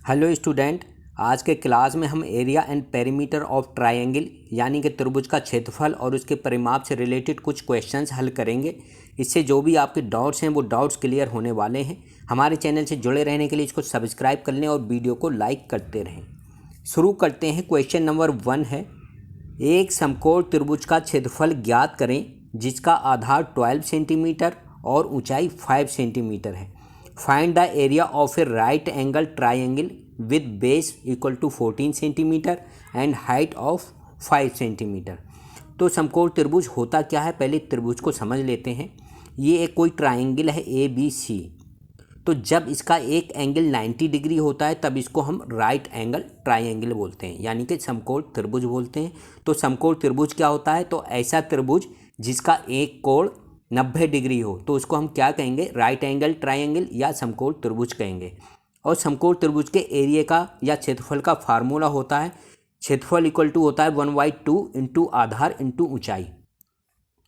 Hello student, आज के class में हम area and perimeter of triangle यानी कि त्रिभुज का क्षेत्रफल और उसके परिमाप से रिलेटेड कुछ क्वेश्चंस हल करेंगे। इससे जो भी आपके डाउट्स हैं वो डाउट्स क्लियर होने वाले हैं। हमारे चैनल से जुड़े रहने के लिए इसको सब्सक्राइब कर लें और वीडियो को लाइक करते रहें। शुरू करते हैं। क्वेश्चन नंबर 1 है, एक समकोण त्रिभुज का क्षेत्रफल ज्ञात करें जिसका आधार 12 सेंटीमीटर और ऊंचाई 5 सेंटीमीटर है। Find the area of a right angle triangle with base equal to 14 centimetre and height of 5 centimetre. तो समकोण त्रिभुज होता क्या है, पहले त्रिभुज को समझ लेते हैं। ये एक कोई ट्राइंगल है ABC। तो जब इसका एक एंगल 90 डिग्री होता है तब इसको हम राइट एंगल ट्राइंगल बोलते हैं, यानी कि समकोण त्रिभुज बोलते हैं। तो समकोण त्रिभुज क्या होता है, तो ऐसा त्रिभुज जिसका एक कोण 90 डिग्री हो तो उसको हम क्या कहेंगे, राइट एंगल ट्राइंगल या समकोण त्रिभुज कहेंगे। और समकोण त्रिभुज के एरिया का या क्षेत्रफल का फार्मूला होता है, क्षेत्रफल इक्वल टू होता है 1/2 इंटू आधार इंटू ऊंचाई।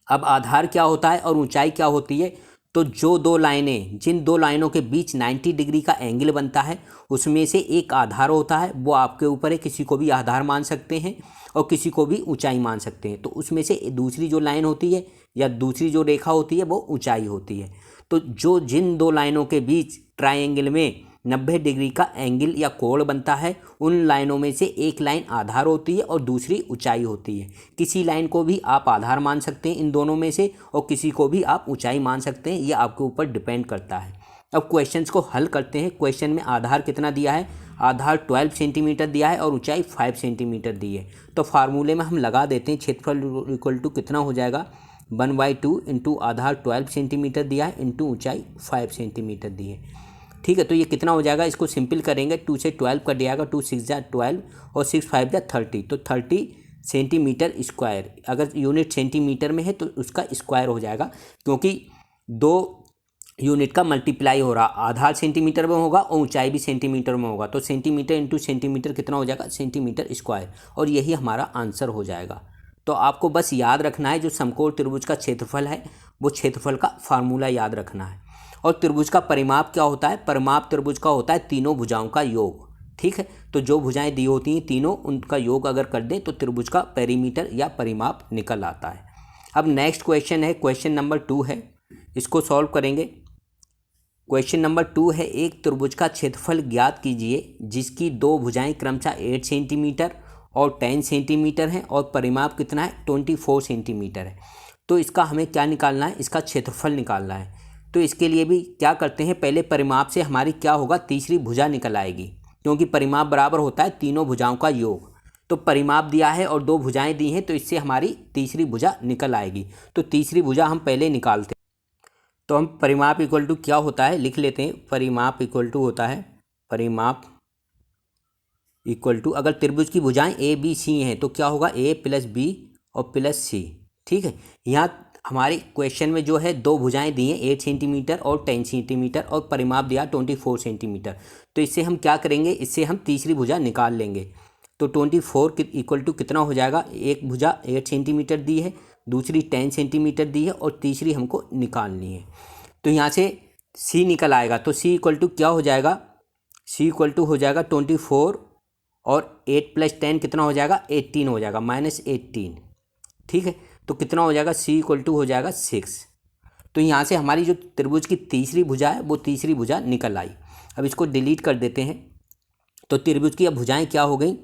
अब आधार क्या होता है और ऊंचाई क्या होती है, तो जो दो लाइनें, जिन दो लाइनों के बीच 90 डिग्री का एंगल बनता है उसमें से एक आधार होता है, वो आपके ऊपर है, किसी को भी आधार मान सकते हैं और किसी को भी ऊंचाई मान सकते हैं। तो उसमें से दूसरी जो लाइन होती है या दूसरी जो रेखा होती है वो ऊंचाई होती है। तो जो जिन दो लाइनों के बीच ट्राइंगल में 90 डिग्री का एंगल या कोण बनता है उन लाइनों में से एक लाइन आधार होती है और दूसरी ऊंचाई होती है। किसी लाइन को भी आप आधार मान सकते हैं इन दोनों में से और किसी को भी आप ऊंचाई मान सकते हैं, ये आपके ऊपर डिपेंड करता है। अब क्वेश्चंस को हल करते हैं। क्वेश्चन में आधार कितना दिया है, आधार 12 सेंटीमीटर दिया है और ऊंचाई 5 सेंटीमीटर दी है। तो फार्मूले में हम लगा देते हैं, क्षेत्रफल इक्वल टू कितना हो जाएगा, 1/2 इंटू आधार 12 सेंटीमीटर दिया है इंटू ऊंचाई 5 सेंटीमीटर दी है। ठीक है, तो ये कितना हो जाएगा, इसको सिंपल करेंगे, 2 से 12 कट जाएगा, 2 6 जा 12 और 6 5 जा 30, तो 30 सेंटीमीटर स्क्वायर। अगर यूनिट सेंटीमीटर में है तो उसका स्क्वायर हो जाएगा, क्योंकि दो यूनिट का मल्टीप्लाई हो रहा, आधार सेंटीमीटर में होगा और ऊंचाई भी सेंटीमीटर में होगा। तो सेंटीमीटर इंटू सेंटीमीटर कितना हो जाएगा, सेंटीमीटर स्क्वायर, और यही हमारा आंसर हो जाएगा। तो आपको बस याद रखना है, जो समकोण त्रिभुज का क्षेत्रफल है वो क्षेत्रफल का फार्मूला याद रखना है। और त्रिभुज का परिमाप क्या होता है, परिमाप त्रिभुज का होता है तीनों भुजाओं का योग। ठीक है, तो जो भुजाएं दी होती हैं तीनों, उनका योग अगर कर दें तो त्रिभुज का पेरीमीटर या परिमाप निकल आता है। अब नेक्स्ट क्वेश्चन है, क्वेश्चन नंबर 2 है, इसको सॉल्व करेंगे। क्वेश्चन नंबर 2 है, एक त्रिभुज का क्षेत्रफल ज्ञात कीजिए जिसकी दो भुजाएं क्रमशः 8 सेंटीमीटर और 10 सेंटीमीटर हैं और परिमाप कितना है, 24 सेंटीमीटर है। तो इसका हमें क्या निकालना है, इसका क्षेत्रफल निकालना है। तो इसके लिए भी क्या करते हैं, पहले परिमाप से हमारी क्या होगा, तीसरी भुजा निकल आएगी, क्योंकि परिमाप बराबर होता है तीनों भुजाओं का योग। तो परिमाप दिया है और दो भुजाएं दी हैं तो इससे हमारी तीसरी भुजा निकल आएगी। तो तीसरी भुजा हम पहले निकालते हैं। तो हम परिमाप इक्वल टू क्या होता है लिख लेते हैं, परिमाप इक्वल टू होता है, परिमाप इक्वल टू, अगर त्रिभुज की भुजाएं ABC हैं तो क्या होगा, A + B और +C। ठीक है, यहाँ हमारे क्वेश्चन में जो है दो भुजाएं दी हैं 8 सेंटीमीटर और 10 सेंटीमीटर और परिमाप दिया 24 सेंटीमीटर। तो इससे हम क्या करेंगे, इससे हम तीसरी भुजा निकाल लेंगे। तो 24 इक्वल टू कितना हो जाएगा, एक भुजा 8 सेंटीमीटर दी है, दूसरी 10 सेंटीमीटर दी है और तीसरी हमको निकालनी है। तो यहाँ से C निकल आएगा। तो C इक्वल टू क्या हो जाएगा, C इक्वल टू हो जाएगा 24 और 8 + 10 कितना हो जाएगा, 18 हो जाएगा, -18। ठीक है, तो कितना हो जाएगा, C इक्वल टू हो जाएगा 6। तो यहाँ से हमारी जो त्रिभुज की तीसरी भुजा है वो तीसरी भुजा निकल आई। अब इसको डिलीट कर देते हैं। तो त्रिभुज की अब भुजाएं क्या हो गई,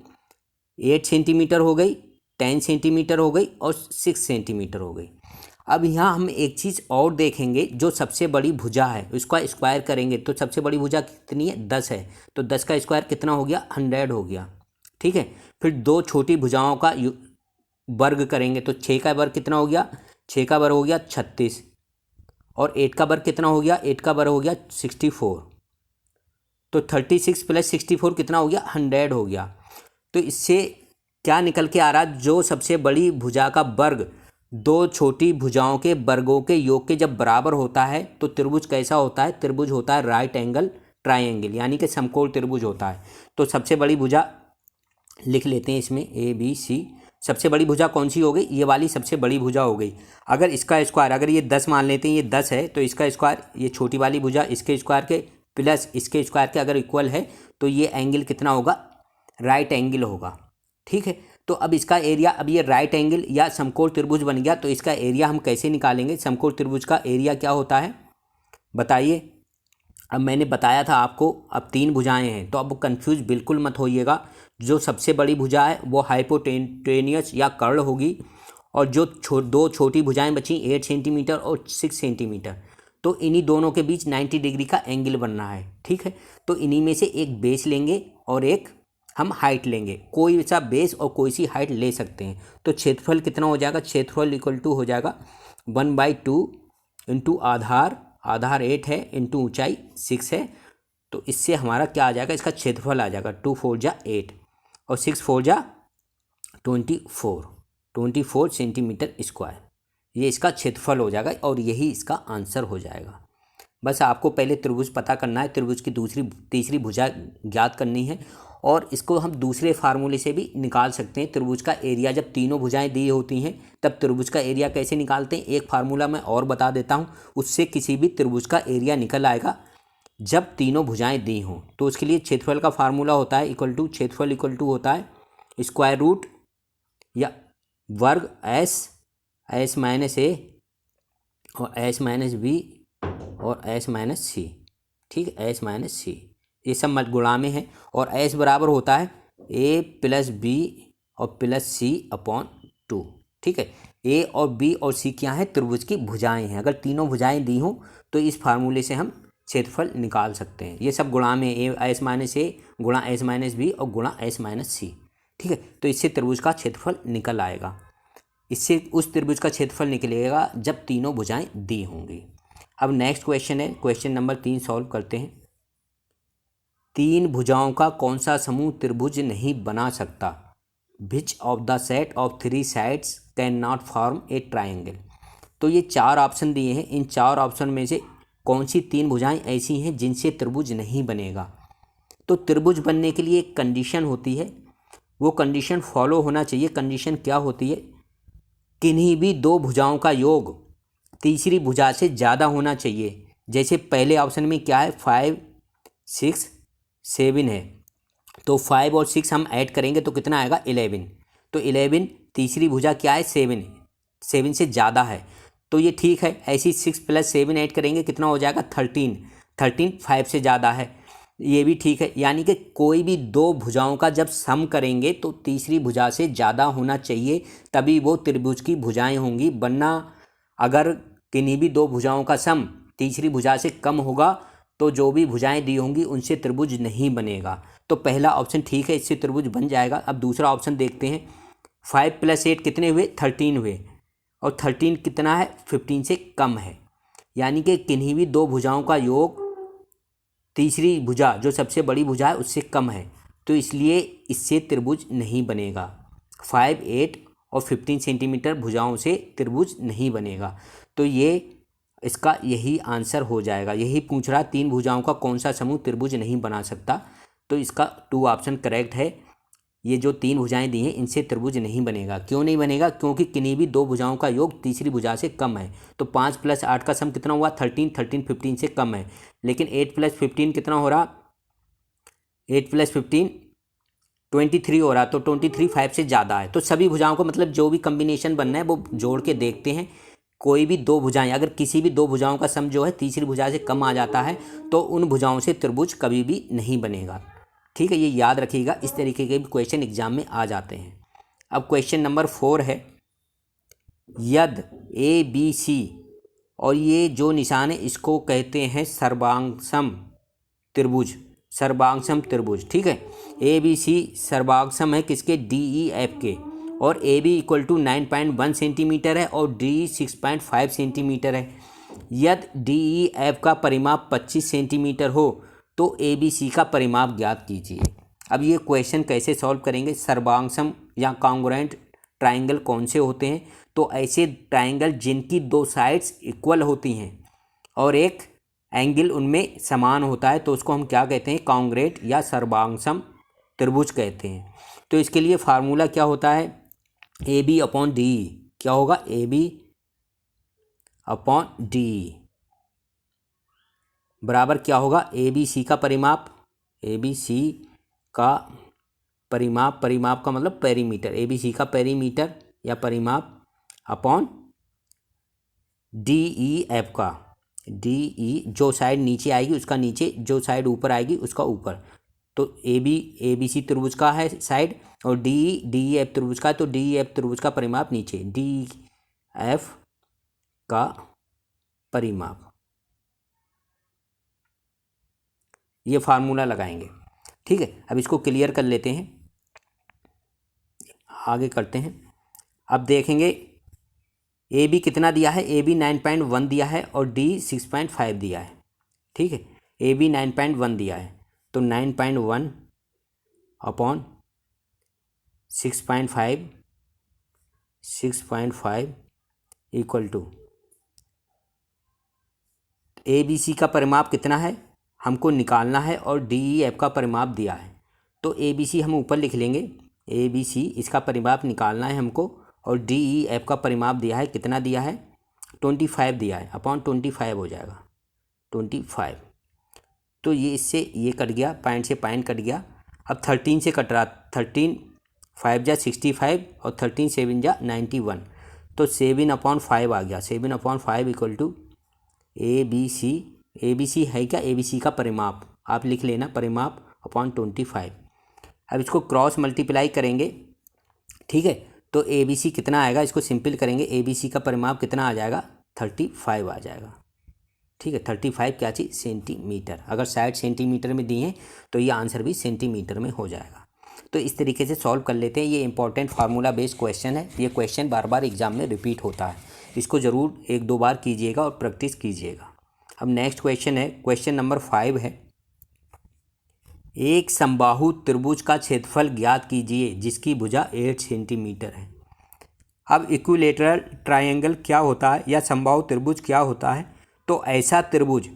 8 सेंटीमीटर हो गई, 10 सेंटीमीटर हो गई और 6 सेंटीमीटर हो गई। अब यहाँ हम एक चीज़ और देखेंगे, जो सबसे बड़ी भुजा है उसका स्क्वायर करेंगे। तो सबसे बड़ी भुजा कितनी है, 10 है, तो 10 का स्क्वायर कितना हो गया, 100 हो गया। ठीक है, फिर दो छोटी भुजाओं का वर्ग करेंगे। तो 6 का वर्ग कितना हो गया, 6 का वर्ग हो गया 36 और 8 का वर्ग कितना हो गया, 8 का वर्ग हो गया 64। तो 36 + 64 कितना हो गया, 100 हो गया। तो इससे क्या निकल के आ रहा है, जो सबसे बड़ी भुजा का वर्ग दो छोटी भुजाओं के वर्गों के योग के जब बराबर होता है तो त्रिभुज कैसा होता है, त्रिभुज होता है राइट एंगल ट्राइंगल, यानी कि समकोण त्रिभुज होता है। तो सबसे बड़ी भुजा लिख लेते हैं इसमें, ABC। सबसे बड़ी भुजा कौन सी हो गई, ये वाली सबसे बड़ी भुजा हो गई। अगर इसका स्क्वायर, अगर ये 10 मान लेते हैं, ये 10 है तो इसका स्क्वायर, ये छोटी वाली भुजा इसके स्क्वायर के प्लस इसके स्क्वायर के अगर इक्वल है तो ये एंगल कितना होगा, राइट एंगल होगा। ठीक है, तो अब इसका एरिया, अब ये राइट एंगल या समकोण त्रिभुज बन गया, तो इसका एरिया हम कैसे निकालेंगे? समकोण त्रिभुज का एरिया क्या होता है बताइए। अब मैंने बताया था आपको, अब 3 भुजाएं हैं, तो अब कंफ्यूज बिल्कुल मत होइएगा। जो सबसे बड़ी भुजा है वो हाइपोटेनियस या कर्ल होगी, और जो दो छोटी भुजाएं बची 8 सेंटीमीटर और 6 सेंटीमीटर, तो इन्हीं दोनों के बीच 90 डिग्री का एंगल बनना है। ठीक है, तो इन्हीं में से एक बेस लेंगे और एक हम हाइट लेंगे, कोई सा बेस और कोई सी हाइट ले सकते हैं। तो क्षेत्रफल कितना हो जाएगा? क्षेत्रफल इक्वल टू हो जाएगा 1/2 इंटू आधार 8 है इंटू ऊंचाई 6 है, तो इससे हमारा क्या आ जाएगा? इसका क्षेत्रफल आ जाएगा 2 4 जा 8 और 6 4 जा 24 सेंटीमीटर स्क्वायर। ये इसका क्षेत्रफल हो जाएगा और यही इसका आंसर हो जाएगा। बस आपको पहले त्रिभुज पता करना है, त्रिभुज की तीसरी भुजा ज्ञात करनी है, और इसको हम दूसरे फार्मूले से भी निकाल सकते हैं। त्रिभुज का एरिया, जब तीनों भुजाएं दी होती हैं तब त्रिभुज का एरिया कैसे निकालते हैं, एक फार्मूला मैं और बता देता हूं, उससे किसी भी त्रिभुज का एरिया निकल आएगा जब तीनों भुजाएं दी हों। तो उसके लिए क्षेत्रफल का फार्मूला होता है क्षेत्रफल इक्वल टू होता है स्क्वायर रूट या वर्ग एस माइनस ए और एस माइनस बी और एस माइनस सी। ठीक है, एस माइनस सी, ये सब मत गुणा में है, और एस बराबर होता है ए प्लस बी और प्लस सी अपॉन 2। ठीक है, ए और बी और सी क्या है? त्रिभुज की भुजाएं हैं। अगर तीनों भुजाएं दी हों तो इस फार्मूले से हम क्षेत्रफल निकाल सकते हैं। ये सब गुणा में, ए एस माइनस ए गुणा एस माइनस बी और गुणा एस माइनस सी। ठीक है, तो इससे त्रिभुज का क्षेत्रफल निकल आएगा। इससे उस त्रिभुज का क्षेत्रफल निकलेगा जब तीनों भुजाएं दी होंगी। अब नेक्स्ट क्वेश्चन है, क्वेश्चन नंबर 3 सॉल्व करते हैं। 3 भुजाओं का कौन सा समूह त्रिभुज नहीं बना सकता? Which of the set of 3 sides can not form A triangle. तो ये 4 ऑप्शन दिए हैं, इन 4 ऑप्शन में से कौन सी 3 भुजाएं ऐसी हैं जिनसे त्रिभुज नहीं बनेगा? तो त्रिभुज बनने के लिए एक कंडीशन होती है, वो कंडीशन फॉलो होना चाहिए। कंडीशन क्या होती है? किन्हीं भी 2 भुजाओं का योग तीसरी भुजा से ज़्यादा होना चाहिए। जैसे पहले ऑप्शन में क्या है, 5 6 7 है, तो 5 और 6 हम ऐड करेंगे तो कितना आएगा? 11। तो 11 तीसरी भुजा क्या है? 7 से ज़्यादा है, तो ये ठीक है। ऐसी 6 + 7 ऐड करेंगे कितना हो जाएगा? 13 5 से ज़्यादा है, ये भी ठीक है। यानी कि कोई भी 2 भुजाओं का जब सम करेंगे तो तीसरी भुजा से ज़्यादा होना चाहिए, तभी वो त्रिभुज की भुजाएं होंगी। वरना अगर किन्हीं भी 2 भुजाओं का सम तीसरी भुजा से कम होगा तो जो भी भुजाएं दी होंगी उनसे त्रिभुज नहीं बनेगा। तो पहला ऑप्शन ठीक है, इससे त्रिभुज बन जाएगा। अब दूसरा ऑप्शन देखते हैं। 5 + 8 कितने हुए? 13 हुए, और 13 कितना है? 15 से कम है। यानी कि किन्हीं भी 2 भुजाओं का योग तीसरी भुजा, जो सबसे बड़ी भुजा है, उससे कम है, तो इसलिए इससे त्रिभुज नहीं बनेगा। 5 8 और 15 सेंटीमीटर भुजाओं से त्रिभुज नहीं बनेगा। तो ये इसका यही आंसर हो जाएगा। यही पूछ रहा, 3 भुजाओं का कौन सा समूह त्रिभुज नहीं बना सकता, तो इसका 2 ऑप्शन करेक्ट है। ये जो 3 भुजाएं दी हैं इनसे त्रिभुज नहीं बनेगा। क्यों नहीं बनेगा? क्योंकि किन्हीं भी 2 भुजाओं का योग तीसरी भुजा से कम है। तो 5 + 8 का सम कितना हुआ? 13 15 से कम है। लेकिन 8 + 15 कितना हो रहा? 8 + 15 23 हो रहा, तो 23 5 से ज़्यादा है। तो सभी भुजाओं को, मतलब जो भी कम्बिनेशन बनना है वो जोड़ के देखते हैं। कोई भी 2 भुजाएं, अगर किसी भी 2 भुजाओं का सम जो है तीसरी भुजा से कम आ जाता है तो उन भुजाओं से त्रिभुज कभी भी नहीं बनेगा। ठीक है, ये याद रखिएगा, इस तरीके के भी क्वेश्चन एग्जाम में आ जाते हैं। अब क्वेश्चन नंबर 4 है, यदि ABC और ये जो निशान है इसको कहते हैं सर्वांगसम त्रिभुज। ठीक है, ABC सर्वांगसम है किसके? DEF के, और AB = 9.1 सेंटीमीटर है और DE 6.5 सेंटीमीटर है। यदि DEF का परिमाप 25 सेंटीमीटर हो तो ABC का परिमाप ज्ञात कीजिए। अब ये क्वेश्चन कैसे सॉल्व करेंगे? सर्वांगसम या कॉन्ग्रुएंट ट्राइंगल कौन से होते हैं? तो ऐसे ट्राइंगल जिनकी 2 साइड्स इक्वल होती हैं और एक एंगल उनमें समान होता है, तो उसको हम क्या कहते हैं? कॉन्ग्रुएंट या सर्वांगसम त्रिभुज कहते हैं। तो इसके लिए फार्मूला क्या होता है? AB/DE। क्या होगा? AB/DE बराबर क्या होगा? ABC का परिमाप ए बी सी का परिमाप, परिमाप का मतलब पेरीमीटर, ए बी सी का पेरीमीटर या परिमाप अपॉन डी ई एफ का, डी ई जो साइड नीचे आएगी उसका नीचे, जो साइड ऊपर आएगी उसका ऊपर। तो ए बी सी त्रिभुज का है साइड और डी ई एफ त्रिभुज का है, तो डी ई एफ त्रिभुज का परिमाप नीचे, डी एफ का परिमाप, ये फार्मूला लगाएंगे। ठीक है, अब इसको क्लियर कर लेते हैं, आगे करते हैं। अब देखेंगे ए बी कितना दिया है, ए बी 9.1 दिया है और डी 6.5 दिया है। ठीक है, ए बी 9.1 दिया है तो 9.1 upon 6.5, 6.5 equal to A B C का परिमाप कितना है हमको निकालना है और डी ई एफ का परिमाप दिया है। तो ए बी सी हम ऊपर लिख लेंगे, ए बी सी इसका परिमाप निकालना है हमको और डी ई एफ का परिमाप दिया है, कितना दिया है 25 दिया है, अपॉन 25 हो जाएगा 25। तो ये इससे ये कट गया, पॉइंट से पॉइंट कट गया। अब 13 से कट रहा, 13 5 जा 65 और 13 7 जा 91, तो 7/5 आ गया, 7/5 equal to A B C. A B C है क्या, ए बी सी का परिमाप आप लिख लेना, परिमाप अपॉन 25। अब इसको क्रॉस मल्टीप्लाई करेंगे। ठीक है, तो ए बी सी कितना आएगा, इसको सिंपल करेंगे, ए बी सी का परिमाप कितना आ जाएगा 35 आ जाएगा। ठीक है, 35 क्या चीज़ सेंटीमीटर, अगर साइड सेंटीमीटर में दी है तो ये आंसर भी सेंटीमीटर में हो जाएगा। तो इस तरीके से सॉल्व कर लेते हैं। ये इंपॉर्टेंट फार्मूला बेस्ड क्वेश्चन है, ये क्वेश्चन बार बार एग्जाम में रिपीट होता है, इसको ज़रूर 1-2 बार कीजिएगा और प्रैक्टिस कीजिएगा। अब नेक्स्ट क्वेश्चन है, क्वेश्चन नंबर 5 है, एक समबाहु त्रिभुज का क्षेत्रफल ज्ञात कीजिए जिसकी भुजा 8 सेंटीमीटर है। अब इक्विलेटरल ट्रायंगल क्या होता है या समबाहु त्रिभुज क्या होता है, तो ऐसा त्रिभुज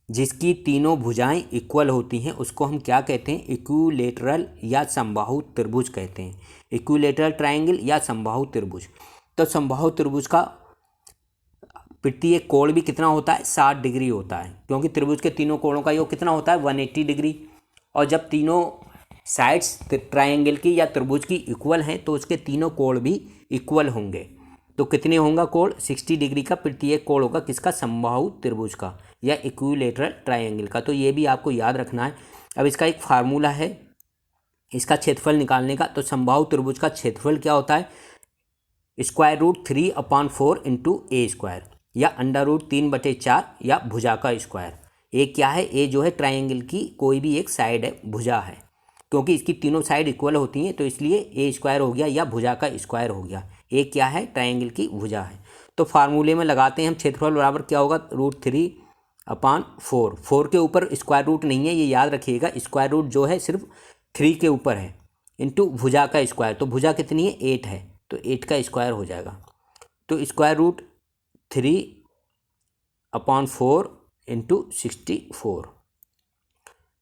जिसकी तीनों भुजाएं इक्वल होती हैं उसको हम क्या कहते हैं, इक्विलेटरल या समबाहु त्रिभुज कहते हैं, इक्विलेटरल ट्रायंगल या समबाहु त्रिभुज। तो समबाहु त्रिभुज का प्रत्येक कोण भी कितना होता है 60 डिग्री होता है, क्योंकि त्रिभुज के तीनों कोणों का योग कितना होता है 180 डिग्री। और जब तीनों साइड्स ट्रायंगल की या त्रिभुज की इक्वल हैं तो उसके तीनों कोण भी इक्वल होंगे। तो कितने होंगे कोण, 60 डिग्री का प्रत्येक कोण होगा किसका, समबाहु त्रिभुज का या इक्विलेटरल ट्रायंगल का। तो ये भी आपको याद रखना है। अब इसका एक फार्मूला है इसका क्षेत्रफल निकालने का। तो समबाहु त्रिभुज का क्षेत्रफल क्या होता है, √3/4 इंटू ए स्क्वायर या √3/4 या भुजा का स्क्वायर। ए क्या है, ए जो है ट्रायंगल की कोई भी एक साइड है, भुजा है, क्योंकि इसकी तीनों साइड इक्वल होती हैं तो इसलिए ए स्क्वायर हो गया या भुजा का स्क्वायर हो गया। ए क्या है, ट्रायंगल की भुजा है। तो फार्मूले में लगाते हैं हम, क्षेत्रफल बराबर क्या होगा √3/4, 4 के ऊपर स्क्वायर रूट नहीं है, ये याद रखिएगा, स्क्वायर रूट जो है सिर्फ 3 के ऊपर है, इंटू भुजा का स्क्वायर। तो भुजा कितनी है 8 है, तो 8 का स्क्वायर हो जाएगा। तो √3/4 इंटू 64।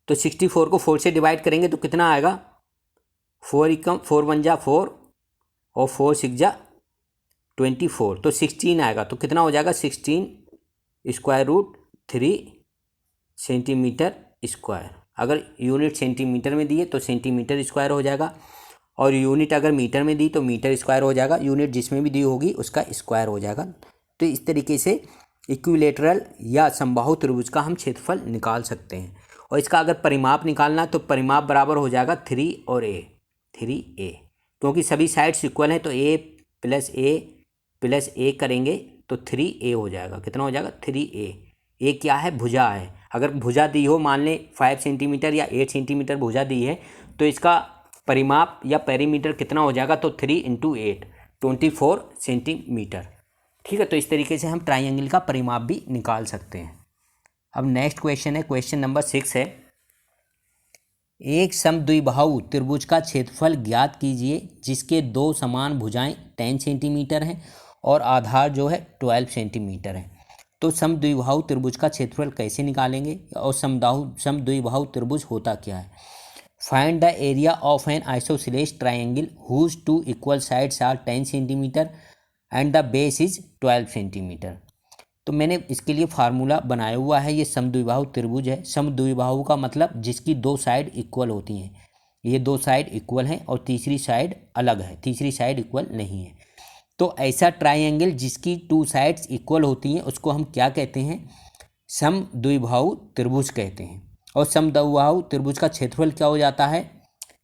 तो 64 को 4 से डिवाइड करेंगे तो कितना आएगा, 4 1 जा 4 और 4 6 जा 24, तो 16 आएगा। तो कितना हो जाएगा 16√3 सेंटीमीटर स्क्वायर। अगर यूनिट सेंटीमीटर में दिए तो सेंटीमीटर स्क्वायर हो जाएगा, और यूनिट अगर मीटर में दी तो मीटर स्क्वायर हो जाएगा, यूनिट जिसमें भी दी होगी उसका स्क्वायर हो जाएगा। तो इस तरीके से इक्विलेटरल या समबाहु त्रिभुज का हम क्षेत्रफल निकाल सकते हैं। और इसका अगर परिमाप निकालना तो परिमाप बराबर हो जाएगा 3 और a, 3a, क्योंकि सभी साइड्स इक्वल हैं तो a प्लस a करेंगे तो 3a हो जाएगा। कितना हो जाएगा 3a। a क्या है, भुजा है। अगर भुजा दी हो, मान लें 5 सेंटीमीटर या 8 सेंटीमीटर भुजा दी है, तो इसका परिमाप या पेरीमीटर कितना हो जाएगा, तो 3 × 8 24 सेंटीमीटर। ठीक है, तो इस तरीके से हम ट्रायंगल का परिमाप भी निकाल सकते हैं। अब नेक्स्ट क्वेश्चन है, क्वेश्चन नंबर 6 है, एक समद्विबाहु त्रिभुज का क्षेत्रफल ज्ञात कीजिए जिसके दो समान भुजाएं 10 सेंटीमीटर हैं और आधार जो है 12 सेंटीमीटर है। तो समद्विबाहु त्रिभुज का क्षेत्रफल कैसे निकालेंगे और समद्विबाहु त्रिभुज होता क्या है। Find the area of an isosceles triangle whose 2 equal sides are 10 centimetre and the base is 12 centimetre. तो मैंने इसके लिए फार्मूला बनाया हुआ है। ये समद्विबाहु त्रिभुज है। समद्विबाहु का मतलब जिसकी दो साइड इक्वल होती हैं। ये दो साइड इक्वल हैं और तीसरी साइड अलग है, तीसरी साइड इक्वल नहीं है। तो ऐसा ट्राइंगल जिसकी टू साइड्स इक्वल होती हैं उसको हम क्या कहते हैं? समद्विबाहु त्रिभुज कहते हैं। और समद्विबाहु त्रिभुज का क्षेत्रफल क्या हो जाता है?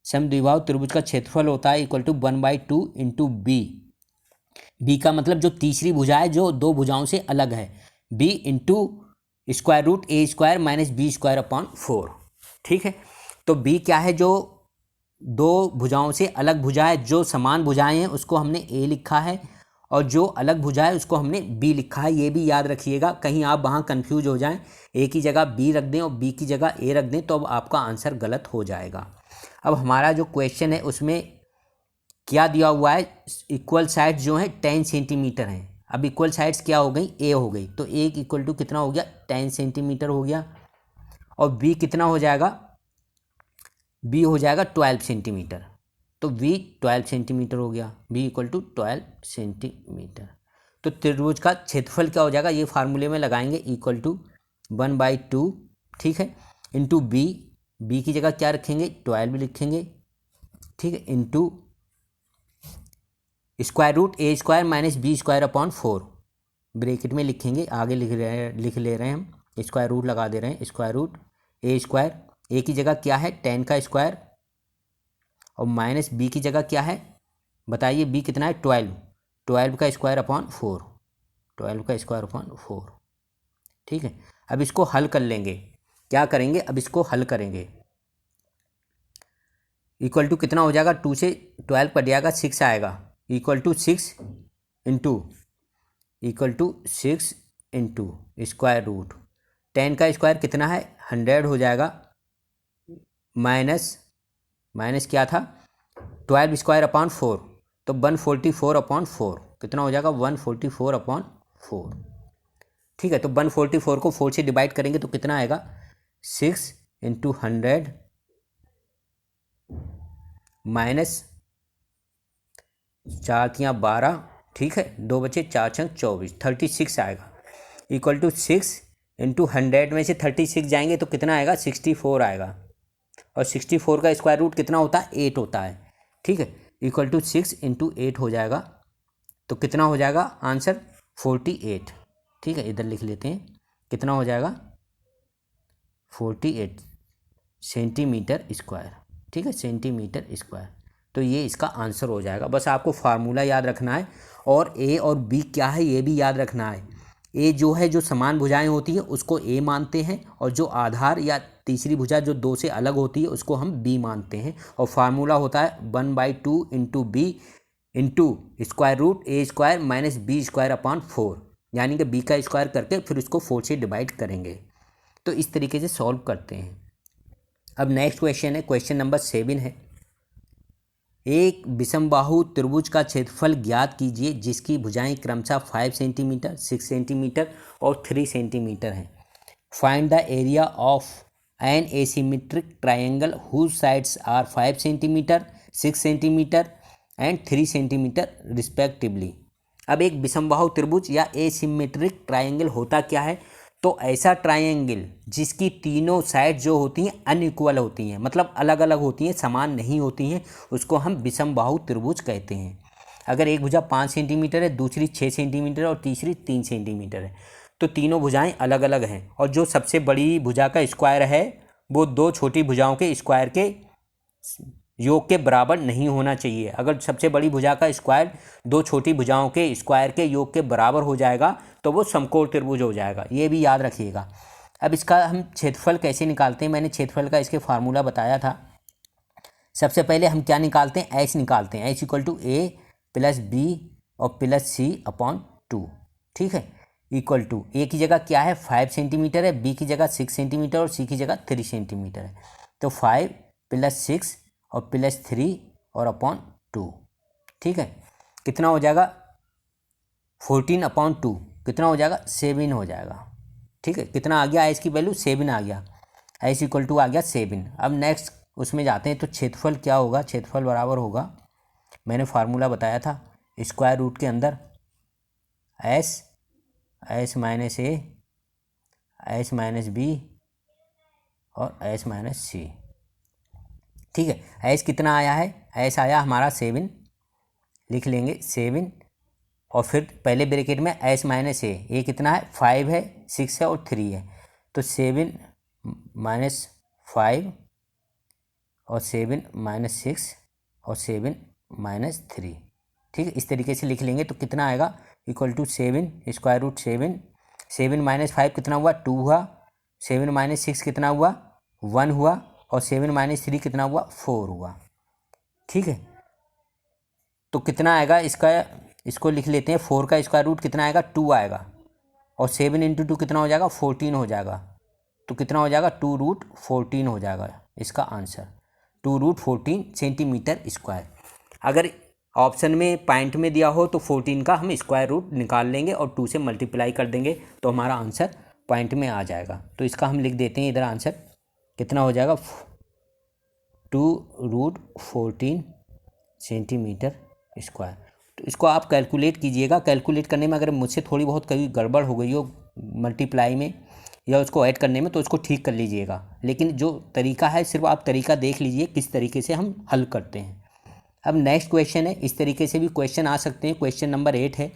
समद्विबाहु त्रिभुज का क्षेत्रफल होता है equal to 1/2 into B. B का मतलब जो तीसरी भुजा है जो दो भुजाओं से अलग है, B into square root A square minus B square upon 4। ठीक है, तो बी क्या है? जो दो भुजाओं से अलग भुजा है। जो समान भुजाएं हैं उसको हमने ए लिखा है और जो अलग भुजा है उसको हमने बी लिखा है। ये भी याद रखिएगा, कहीं आप वहाँ कंफ्यूज हो जाएं, ए की जगह बी रख दें और बी की जगह ए रख दें तो अब आपका आंसर गलत हो जाएगा। अब हमारा जो क्वेश्चन है उसमें क्या दिया हुआ है? इक्वल साइड्स जो हैं 10 सेंटीमीटर हैं। अब इक्वल साइड्स क्या हो गई? ए हो गई, तो ए इक्वल टू कितना हो गया? 10 सेंटीमीटर हो गया। और बी कितना हो जाएगा? बी हो जाएगा 12 सेंटीमीटर। तो बी 12 सेंटीमीटर हो गया, बी इक्वल टू 12 सेंटीमीटर। तो त्रिभुज का क्षेत्रफल क्या हो जाएगा? ये फार्मूले में लगाएंगे इक्वल टू 1/2, ठीक है, इंटू बी। बी की जगह क्या रखेंगे? 12 लिखेंगे, ठीक है, into square root A square minus B square upon 4 bracket में लिखेंगे। आगे लिख ले रहे हैं हम, स्क्वायर रूट लगा दे रहे हैं। स्क्वायर रूट ए स्क्वायर, ए की जगह क्या है? 10 का स्क्वायर और माइनस बी की जगह क्या है? बताइए, बी कितना है? 12 का स्क्वायर अपॉन 4, 12 का स्क्वायर अपॉन 4। ठीक है, अब इसको हल कर लेंगे। क्या करेंगे? अब इसको हल करेंगे। इक्वल टू कितना हो जाएगा? 2 से 12 कट जाएगा, 6 आएगा, equal to 6 into square root 10 का स्क्वायर कितना है? 100 हो जाएगा, माइनस क्या था? 12 स्क्वायर अपॉन 4, तो 144 अपॉन 4 कितना हो जाएगा? 144 अपॉन 4। ठीक है, तो 144 को 4 से डिवाइड करेंगे तो कितना आएगा? 6 इंटू 100 माइनस 4 तियाँ 12, ठीक है, 2 बचे 4 छंग 24, 36 आएगा, इक्वल टू 6 इंटू 100 में से 36 जाएंगे तो कितना आएगा? 64 आएगा। और 64 का स्क्वायर रूट कितना होता है? 8 होता है। ठीक है, इक्वल टू 6 इंटू 8 हो जाएगा, तो कितना हो जाएगा आंसर? 48। ठीक है, इधर लिख लेते हैं, कितना हो जाएगा? 48 सेंटीमीटर स्क्वायर। ठीक है, सेंटीमीटर स्क्वायर। तो ये इसका आंसर हो जाएगा। बस आपको फार्मूला याद रखना है और ए और बी क्या है ये भी याद रखना है। ए जो है, जो समान भुजाएं होती हैं उसको ए मानते हैं, और जो आधार या तीसरी भुजा जो दो से अलग होती है उसको हम बी मानते हैं। और फार्मूला होता है 1/2 into B into square root A square minus B square upon 4, यानी कि बी का स्क्वायर करके फिर उसको 4 से डिवाइड करेंगे। तो इस तरीके से सॉल्व करते हैं। अब नेक्स्ट क्वेश्चन है, क्वेश्चन नंबर 7 है। एक विषमबाहु त्रिभुज का क्षेत्रफल ज्ञात कीजिए जिसकी भुजाएं क्रमशः 5 सेंटीमीटर, 6 सेंटीमीटर और 3 सेंटीमीटर हैं। Find the area of an asymmetric triangle whose sides are 5 centimetre, 6 centimetre and 3 centimetre respectively. अब एक विषमबाहु त्रिभुज या एसिमेट्रिक ट्राइंगल होता क्या है? तो ऐसा ट्राइंगल जिसकी तीनों साइड जो होती हैं अनइक्वल होती हैं, मतलब अलग अलग होती हैं, समान नहीं होती हैं, उसको हम विषमबाहु त्रिभुज कहते हैं। अगर एक भुजा 5 सेंटीमीटर है, दूसरी 6 सेंटीमीटर और तीसरी 3 सेंटीमीटर है, तो तीनों भुजाएं अलग अलग हैं। और जो सबसे बड़ी भुजा का स्क्वायर है वो दो छोटी भुजाओं के स्क्वायर के योग के बराबर नहीं होना चाहिए। अगर सबसे बड़ी भुजा का स्क्वायर दो छोटी भुजाओं के स्क्वायर के योग के बराबर हो जाएगा तो वो समकोण त्रिभुज हो जाएगा। ये भी याद रखिएगा। अब इसका हम क्षेत्रफल कैसे निकालते हैं? मैंने क्षेत्रफल का इसके फार्मूला बताया था। सबसे पहले हम क्या निकालते हैं? एच निकालते हैं। H equal to A plus B और प्लस सी अपॉन 2। ठीक है, इक्वल टू ए की जगह क्या है? 5 सेंटीमीटर है, बी की जगह 6 सेंटीमीटर और सी की जगह 3 सेंटीमीटर है। तो 5 प्लस 6 और प्लस 3 और अपॉन 2। ठीक है, कितना हो जाएगा? 14 अपॉन 2 कितना हो जाएगा? 7 हो जाएगा। ठीक है, कितना आ गया? एच की वैल्यू 7 आ गया। एच इक्वल टू आ गया 7। अब नेक्स्ट उसमें जाते हैं, तो क्षेत्रफल क्या होगा? क्षेत्रफल बराबर होगा, मैंने फार्मूला बताया था, स्क्वायर रूट के अंदर एस माइनस ए, एस माइनस बी और एस माइनस सी। ठीक है, एस कितना आया है, एस आया हमारा 7, लिख लेंगे 7, और फिर पहले ब्रैकेट में एस माइनस ए कितना है 5 है, 6 है और 3 है, तो 7 माइनस 5 और 7 माइनस 6 और 7 माइनस 3। ठीक है, इस तरीके से लिख लेंगे तो कितना आएगा, equal to 7 square root 7, 7 minus 5 कितना हुआ 2 हुआ, 7 माइनस 6 कितना हुआ 1 हुआ, और 7 माइनस 3 कितना हुआ 4 हुआ। ठीक है, तो कितना आएगा इसका, इसको लिख लेते हैं, 4 का स्क्वायर रूट कितना आएगा 2 आएगा, और 7 इंटू 2 कितना हो जाएगा 14 हो जाएगा, तो कितना हो जाएगा 2 रूट 14 हो जाएगा इसका आंसर, 2 रूट 14 सेंटीमीटर स्क्वायर। अगर ऑप्शन में पॉइंट में दिया हो तो 14 का हम स्क्वायर रूट निकाल लेंगे और 2 से मल्टीप्लाई कर देंगे तो हमारा आंसर पॉइंट में आ जाएगा। तो इसका हम लिख देते हैं इधर, आंसर कितना हो जाएगा 2 रूट 14 सेंटीमीटर स्क्वायर। तो इसको आप कैलकुलेट कीजिएगा, कैलकुलेट करने में अगर मुझसे थोड़ी बहुत कभी गड़बड़ हो गई हो मल्टीप्लाई में या उसको ऐड करने में तो उसको ठीक कर लीजिएगा, लेकिन जो तरीका है सिर्फ आप तरीका देख लीजिए किस तरीके से हम हल करते हैं। अब नेक्स्ट क्वेश्चन है, इस तरीके से भी क्वेश्चन आ सकते हैं। क्वेश्चन नंबर 8 है,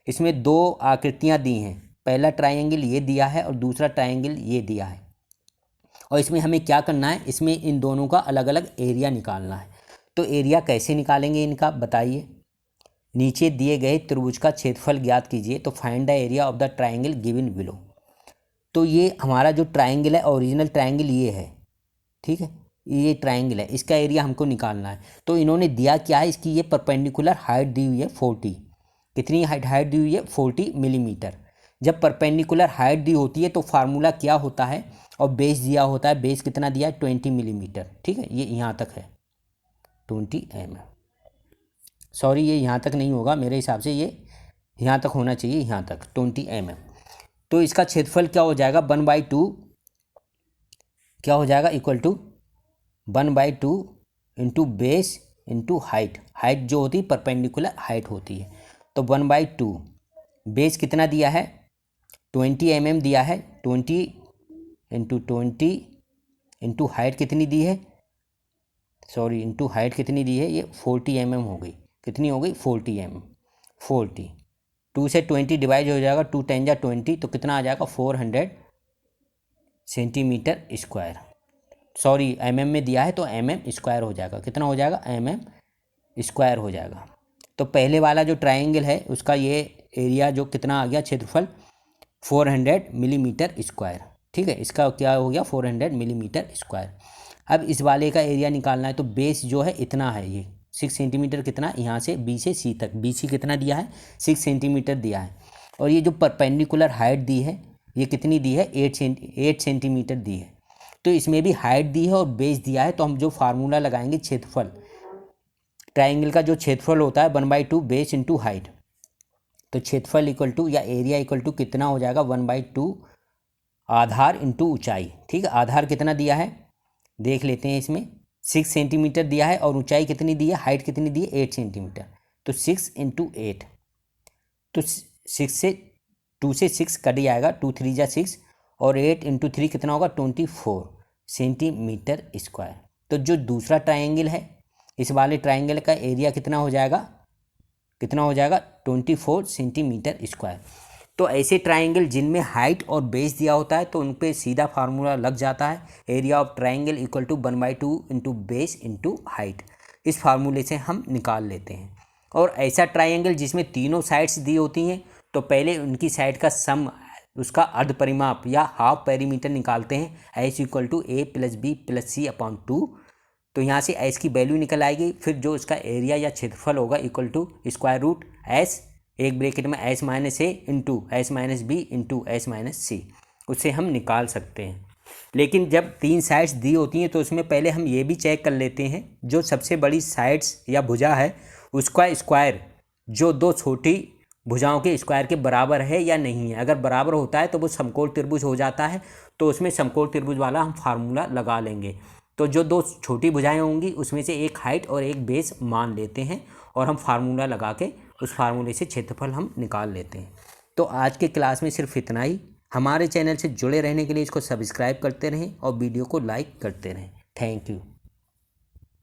इसमें 2 आकृतियाँ दी हैं, पहला ट्रायंगल ये दिया है और दूसरा ट्रायंगल ये दिया है, और इसमें हमें क्या करना है, इसमें इन दोनों का अलग अलग एरिया निकालना है। तो एरिया कैसे निकालेंगे इनका बताइए। नीचे दिए गए त्रिभुज का क्षेत्रफल ज्ञात कीजिए, तो find the area of the triangle given below. तो ये हमारा जो ट्रायंगल है ओरिजिनल ट्रायंगल ये है, ठीक है, ये ट्रायंगल है, इसका एरिया हमको निकालना है। तो इन्होंने दिया क्या है, इसकी ये परपेंडिकुलर हाइट दी हुई है 40, कितनी हाइट दी हुई है 40 मिलीमीटर। जब परपेंडिकुलर हाइट दी होती है तो फार्मूला क्या होता है, और बेस दिया होता है, बेस कितना दिया है 20 मिलीमीटर। ठीक है, ये यहाँ तक है 20 mm, सॉरी ये यहाँ तक नहीं होगा, मेरे हिसाब से ये यहाँ तक होना चाहिए, यहाँ तक 20 mm। तो इसका क्षेत्रफल क्या हो जाएगा 1/2 क्या हो जाएगा, equal to 1/2 into base into height, height जो होती है परपेंडिकुलर हाइट होती है, तो 1/2 बेस कितना दिया है 20 mm दिया है, 20 इंटू 20 इंटू हाइट कितनी दी है, सॉरी इंटू हाइट कितनी दी है, ये 40 mm हो गई, कितनी हो गई 40 mm, 40, 2 से 20 डिवाइड हो जाएगा, 2 10 जा 20, तो कितना आ जाएगा 400 सेंटीमीटर स्क्वायर, सॉरी mm में दिया है तो mm स्क्वायर हो जाएगा, कितना हो जाएगा mm स्क्वायर हो जाएगा। तो पहले वाला जो ट्रायंगल है उसका ये एरिया जो कितना आ गया क्षेत्रफल 400 मिलीमीटर स्क्वायर। ठीक है, इसका क्या हो गया 400 मिलीमीटर स्क्वायर। अब इस वाले का एरिया निकालना है, तो बेस जो है इतना है, ये 6 सेंटीमीटर, कितना यहाँ से बी से सी तक, बी सी कितना दिया है 6 सेंटीमीटर दिया है, और ये जो परपेंडिकुलर हाइट दी है ये कितनी दी है 8 सेंटीमीटर दी है। तो इसमें भी हाइट दी है और बेस दिया है, तो हम जो फार्मूला लगाएंगे क्षेत्रफल, ट्रायंगल का जो क्षेत्रफल होता है 1/2 बेस इंटू हाइट, तो क्षेत्रफल इक्वल टू या एरिया इक्वल टू कितना हो जाएगा 1/2 आधार इंटू ऊंचाई। ठीक है, आधार कितना दिया है देख लेते हैं, इसमें 6 सेंटीमीटर दिया है और ऊंचाई कितनी दी है, हाइट कितनी दी है 8 सेंटीमीटर, तो 6 इंटू 8, तो 6 से 2 से 6 कट जाएगा, 2 3 जा 6, और 8 इंटू 3 कितना होगा 24 सेंटीमीटर स्क्वायर। तो जो दूसरा ट्रायंगल है इस वाले ट्रायंगल का एरिया कितना हो जाएगा, कितना हो जाएगा 24 सेंटीमीटर स्क्वायर। तो ऐसे ट्रायंगल जिनमें हाइट और बेस दिया होता है तो उन पे सीधा फार्मूला लग जाता है, area of triangle equal to 1/2 into base into height, इस फार्मूले से हम निकाल लेते हैं। और ऐसा ट्रायंगल जिसमें तीनों साइड्स दी होती हैं तो पहले उनकी साइड का सम, उसका अर्ध परिमाप या हाफ पेरीमीटर निकालते हैं, S equal to A plus B plus C upon 2। तो यहाँ से एस की वैल्यू निकल आएगी, फिर जो उसका एरिया या क्षेत्रफल होगा equal to square root S, एक ब्रैकेट में S minus A into S minus B into S minus C, उससे हम निकाल सकते हैं। लेकिन जब 3 साइड्स दी होती हैं तो उसमें पहले हम ये भी चेक कर लेते हैं जो सबसे बड़ी साइड्स या भुजा है उसका स्क्वायर जो 2 छोटी भुजाओं के स्क्वायर के बराबर है या नहीं है। अगर बराबर होता है तो वो समकोण त्रिभुज हो जाता है, तो उसमें समकोण त्रिभुज वाला हम फार्मूला लगा लेंगे। तो जो 2 छोटी भुजाएं होंगी उसमें से एक हाइट और एक बेस मान लेते हैं और हम फार्मूला लगा के उस फार्मूले से क्षेत्रफल हम निकाल लेते हैं। तो आज के क्लास में सिर्फ इतना ही। हमारे चैनल से जुड़े रहने के लिए इसको सब्सक्राइब करते रहें और वीडियो को लाइक करते रहें। Thank you.